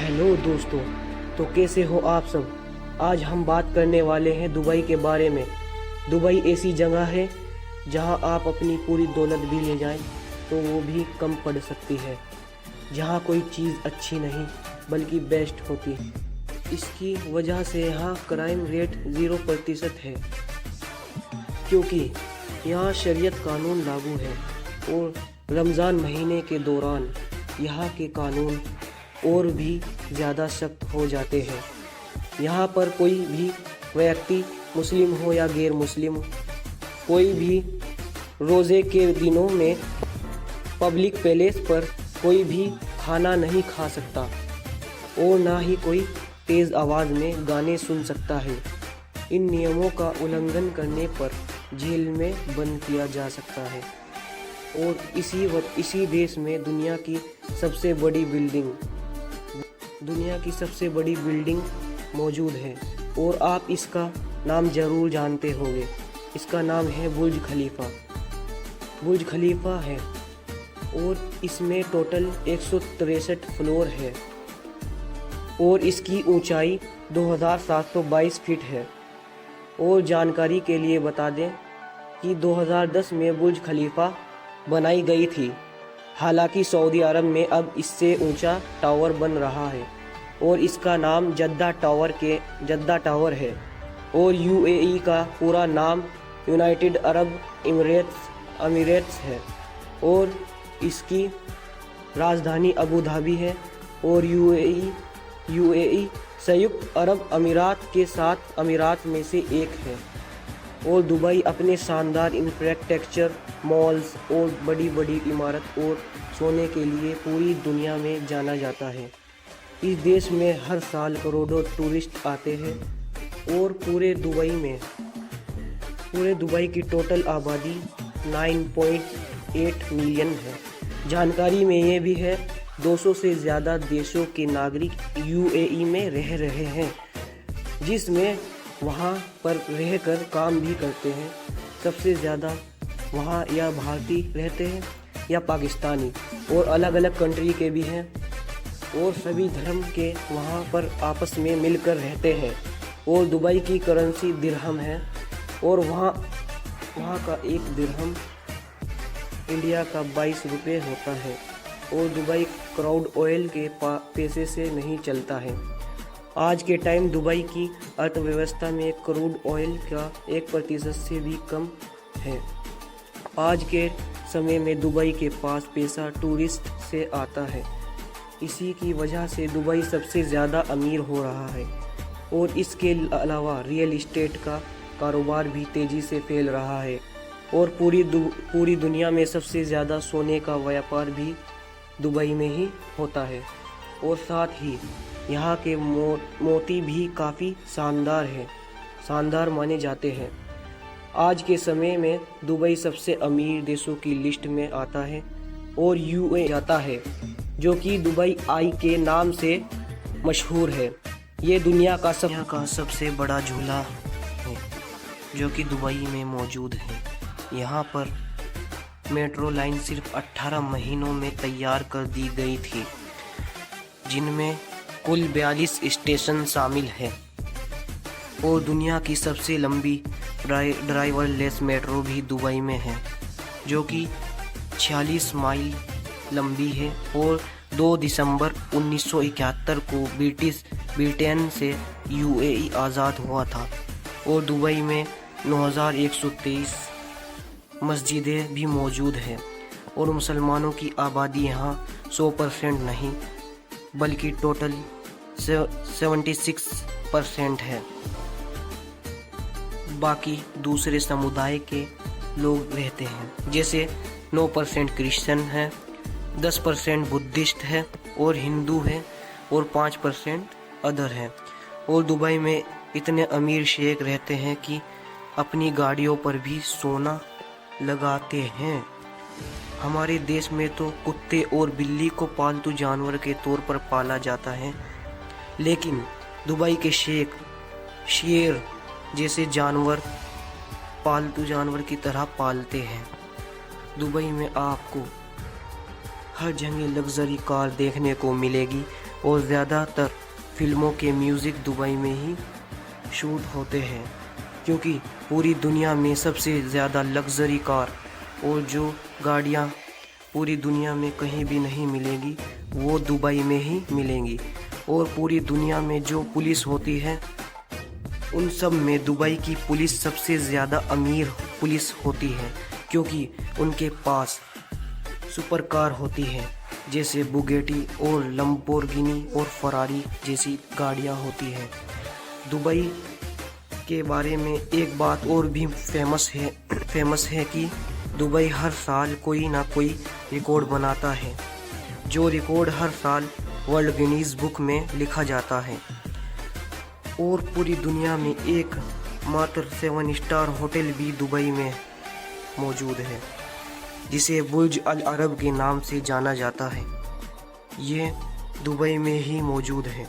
Hello दोस्तों। तो कैसे हो आप सब। आज हम बात करने वाले हैं दुबई के बारे में। दुबई ऐसी जगह है जहां आप अपनी पूरी दौलत भी ले जाएं तो वो भी कम पड़ सकती है। जहां कोई चीज़ अच्छी नहीं बल्कि बेस्ट होती है। इसकी वजह से यहाँ क्राइम रेट 0% है, क्योंकि यहाँ शरीयत कानून लागू है और रमज़ान महीने के दौरान यहाँ के कानून और भी ज़्यादा सख्त हो जाते हैं। यहाँ पर कोई भी व्यक्ति मुस्लिम हो या गैर मुस्लिम, कोई भी रोज़े के दिनों में पब्लिक प्लेस पर कोई भी खाना नहीं खा सकता और ना ही कोई तेज़ आवाज़ में गाने सुन सकता है। इन नियमों का उल्लंघन करने पर जेल में बंद किया जा सकता है। और इसी देश में दुनिया की सबसे बड़ी बिल्डिंग मौजूद है और आप इसका नाम ज़रूर जानते होंगे। इसका नाम है बुर्ज खलीफा है और इसमें टोटल 163 फ्लोर है और इसकी ऊंचाई 2722 फीट है। और जानकारी के लिए बता दें कि 2010 में बुर्ज खलीफा बनाई गई थी। हालांकि सऊदी अरब में अब इससे ऊंचा टावर बन रहा है और इसका नाम जद्दा टावर है। और यूएई का पूरा नाम यूनाइटेड अरब एमिरेट्स है और इसकी राजधानी अबू धाबी है। और यूएई संयुक्त अरब अमीरात के 7 अमीरात में से एक है। और दुबई अपने शानदार इंफ्रास्ट्रक्चर, मॉल्स और बड़ी बड़ी इमारत और सोने के लिए पूरी दुनिया में जाना जाता है। इस देश में हर साल करोड़ों टूरिस्ट आते हैं और पूरे दुबई की टोटल आबादी 9.8 मिलियन है। जानकारी में ये भी है 200 से ज़्यादा देशों के नागरिक यूएई में रह रहे हैं, जिसमें वहाँ पर रहकर काम भी करते हैं। सबसे ज़्यादा वहाँ या भारतीय रहते हैं या पाकिस्तानी, और अलग अलग कंट्री के भी हैं। और सभी धर्म के वहाँ पर आपस में मिलकर रहते हैं। और दुबई की करेंसी दिरहम है और वहाँ का एक दिरहम इंडिया का 22 रुपये होता है। और दुबई क्रूड ऑयल के पैसे से नहीं चलता है। आज के टाइम दुबई की अर्थव्यवस्था में क्रूड ऑयल का 1% से भी कम है। आज के समय में दुबई के पास पैसा टूरिस्ट से आता है। इसी की वजह से दुबई सबसे ज़्यादा अमीर हो रहा है। और इसके अलावा रियल इस्टेट का कारोबार भी तेज़ी से फैल रहा है। और पूरी दुनिया में सबसे ज़्यादा सोने का व्यापार भी दुबई में ही होता है। और साथ ही यहाँ के मोती भी काफ़ी शानदार माने जाते हैं। आज के समय में दुबई सबसे अमीर देशों की लिस्ट में आता है और यूए जाता है, जो कि दुबई आई के नाम से मशहूर है। ये दुनिया का सबसे बड़ा झूला है जो कि दुबई में मौजूद है। यहाँ पर मेट्रो लाइन सिर्फ 18 महीनों में तैयार कर दी गई थी, जिनमें कुल 42 स्टेशन शामिल है। और दुनिया की सबसे लंबी ड्राइवरलेस मेट्रो भी दुबई में है, जो कि 46 माइल लंबी है। और 2 दिसंबर 1971 को ब्रिटेन से यूएई आज़ाद हुआ था। और दुबई में 9123 मस्जिदें भी मौजूद हैं। और मुसलमानों की आबादी यहाँ 100% नहीं बल्कि टोटल 76% है। बाकी दूसरे समुदाय के लोग रहते हैं, जैसे 9% क्रिश्चियन है, 10% बुद्धिस्ट है और हिंदू है और 5% अदर है। और दुबई में इतने अमीर शेख रहते हैं कि अपनी गाड़ियों पर भी सोना लगाते हैं। हमारे देश में तो कुत्ते और बिल्ली को पालतू जानवर के तौर पर पाला जाता है, लेकिन दुबई के शेख शेर जैसे जानवर पालतू जानवर की तरह पालते हैं। दुबई में आपको हर जगह लग्जरी कार देखने को मिलेगी और ज़्यादातर फिल्मों के म्यूज़िक दुबई में ही शूट होते हैं, क्योंकि पूरी दुनिया में सबसे ज़्यादा लग्जरी कार और जो गाड़ियाँ पूरी दुनिया में कहीं भी नहीं मिलेंगी वो दुबई में ही मिलेंगी। और पूरी दुनिया में जो पुलिस होती है उन सब में दुबई की पुलिस सबसे ज़्यादा अमीर पुलिस होती है, क्योंकि उनके पास सुपर कार होती हैं जैसे बुगेटी और लम्बोर्गिनी और फरारी जैसी गाड़ियाँ होती हैं। दुबई के बारे में एक बात और भी फेमस है कि दुबई हर साल कोई ना कोई रिकॉर्ड बनाता है, जो रिकॉर्ड हर साल वर्ल्ड गिनीज बुक में लिखा जाता है। और पूरी दुनिया में एक मात्र 7 स्टार होटल भी दुबई में मौजूद है, जिसे बुर्ज अल अरब के नाम से जाना जाता है। ये दुबई में ही मौजूद है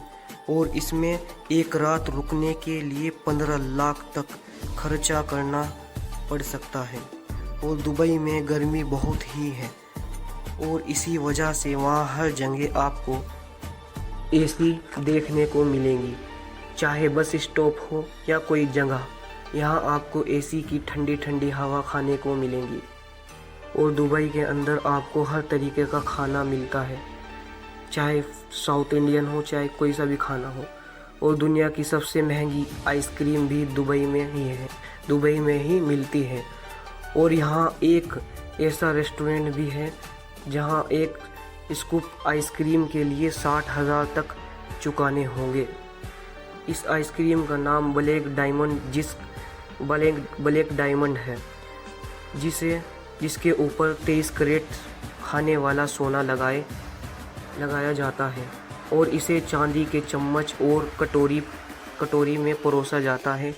और इसमें एक रात रुकने के लिए 15 लाख तक खर्चा करना पड़ सकता है। और दुबई में गर्मी बहुत ही है और इसी वजह से वहाँ हर जगह आपको एसी देखने को मिलेंगी, चाहे बस स्टॉप हो या कोई जगह, यहाँ आपको एसी की ठंडी ठंडी हवा खाने को मिलेंगी। और दुबई के अंदर आपको हर तरीके का खाना मिलता है, चाहे साउथ इंडियन हो चाहे कोई सा भी खाना हो। और दुनिया की सबसे महंगी आइसक्रीम भी दुबई में ही है, दुबई में ही मिलती है। और यहाँ एक ऐसा रेस्टोरेंट भी है जहाँ एक स्कूप आइसक्रीम के लिए 60,000 तक चुकाने होंगे। इस आइसक्रीम का नाम ब्लैक डायमंड है, जिसके ऊपर 23 कैरेट खाने वाला सोना लगाया जाता है और इसे चांदी के चम्मच और कटोरी में परोसा जाता है।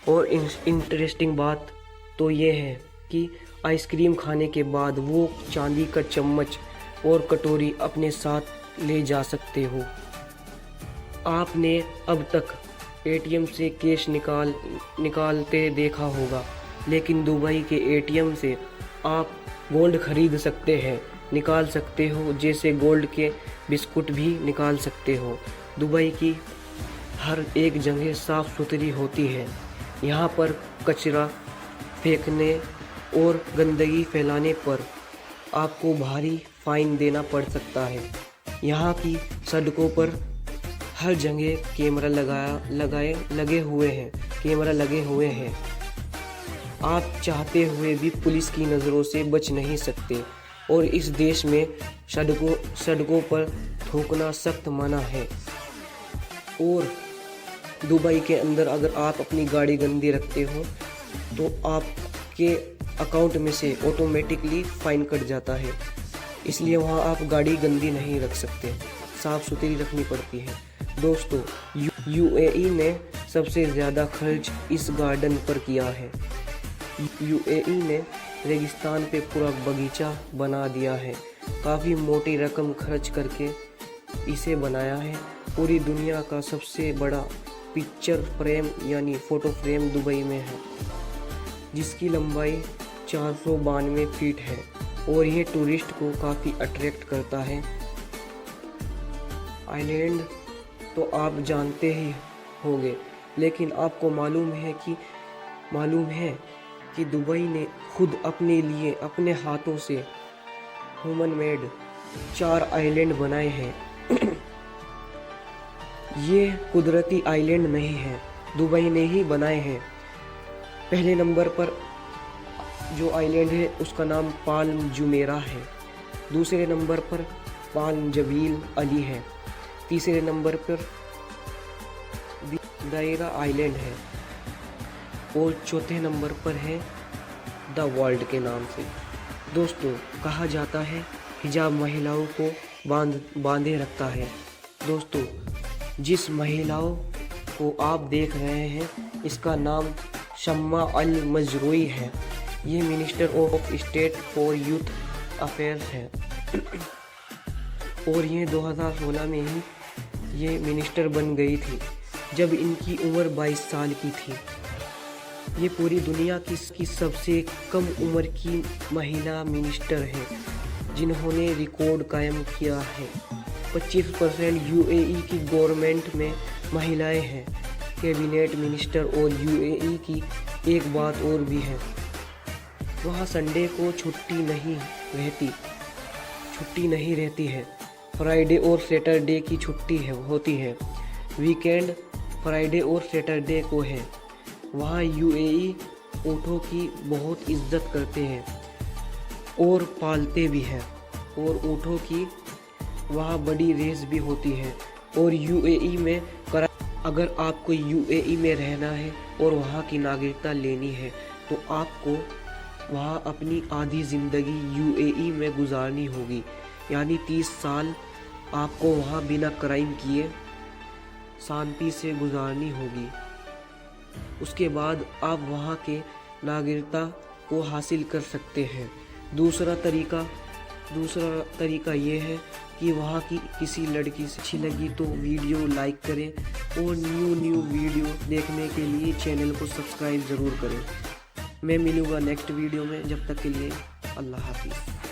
और इंटरेस्टिंग बात तो ये है कि आइसक्रीम खाने के बाद वो चांदी का चम्मच और कटोरी अपने साथ ले जा सकते हो। आपने अब तक एटीएम से कैश निकालते देखा होगा, लेकिन दुबई के एटीएम से आप गोल्ड खरीद सकते हैं, निकाल सकते हो, जैसे गोल्ड के बिस्कुट भी निकाल सकते हो। दुबई की हर एक जगह साफ़ सुथरी होती है। यहाँ पर कचरा फेंकने और गंदगी फैलाने पर आपको भारी फाइन देना पड़ सकता है। यहाँ की सड़कों पर हर जगह कैमरा लगे हुए हैं। आप चाहते हुए भी पुलिस की नज़रों से बच नहीं सकते। और इस देश में सड़कों पर थूकना सख्त मना है। और दुबई के अंदर अगर आप अपनी गाड़ी गंदी रखते हो तो आपके अकाउंट में से ऑटोमेटिकली फ़ाइन कट जाता है। इसलिए वहाँ आप गाड़ी गंदी नहीं रख सकते, साफ़ सुथरी रखनी पड़ती है। दोस्तों, यूएई ने सबसे ज़्यादा खर्च इस गार्डन पर किया है। यूएई ने रेगिस्तान पे पूरा बगीचा बना दिया है। काफ़ी मोटी रकम खर्च करके इसे बनाया है। पूरी दुनिया का सबसे बड़ा पिक्चर फ्रेम यानी फ़ोटो फ्रेम दुबई में है, जिसकी लंबाई 492 फीट है और ये टूरिस्ट को काफ़ी अट्रैक्ट करता है। आइलैंड तो आप जानते ही होंगे, लेकिन आपको मालूम है कि दुबई ने खुद अपने लिए अपने हाथों से ह्यूमन मेड 4 आइलैंड बनाए हैं। ये कुदरती आइलैंड नहीं है, दुबई ने ही बनाए हैं। पहले नंबर पर जो आइलैंड है उसका नाम पाल्म जुमेरा है। दूसरे नंबर पर पाल्म जबील अली है। तीसरे नंबर पर दायरा आइलैंड है और चौथे नंबर पर है द वर्ल्ड के नाम से। दोस्तों, कहा जाता है हिजाब महिलाओं को बांधे रखता है। दोस्तों, जिस महिलाओं को आप देख रहे हैं इसका नाम शम्मा अल मजरूई है। ये minister of state for youth affairs है और ये 2016 में ही ये मिनिस्टर बन गई थी, जब इनकी उम्र 22 साल की थी। ये पूरी दुनिया की सबसे कम उम्र की महिला मिनिस्टर है, जिन्होंने रिकॉर्ड कायम किया है। 25% यूएई की गवर्नमेंट में महिलाएं हैं। कैबिनेट मिनिस्टर और यूएई की एक बात और भी है, वहाँ संडे को छुट्टी नहीं रहती है। फ्राइडे और सैटरडे की छुट्टी होती है। वीकेंड फ्राइडे और सैटरडे को है। वहाँ यूएई ऊँटों की बहुत इज्जत करते हैं और पालते भी हैं, और ऊँटों की वहाँ बड़ी रेस भी होती है। और यूएई में अगर आपको यूएई में रहना है और वहाँ की नागरिकता लेनी है तो आपको वहाँ अपनी आधी ज़िंदगी यूएई में गुजारनी होगी, यानी 30 साल आपको वहाँ बिना क्राइम किए शांति से गुजारनी होगी। उसके बाद आप वहाँ के नागरिकता को हासिल कर सकते हैं। दूसरा तरीका ये है कि वहाँ की किसी लड़की से अच्छी लगी तो वीडियो लाइक करें और न्यू वीडियो देखने के लिए चैनल को सब्सक्राइब ज़रूर करें। मैं मिलूँगा नेक्स्ट वीडियो में, जब तक के लिए अल्लाह हाफिज़।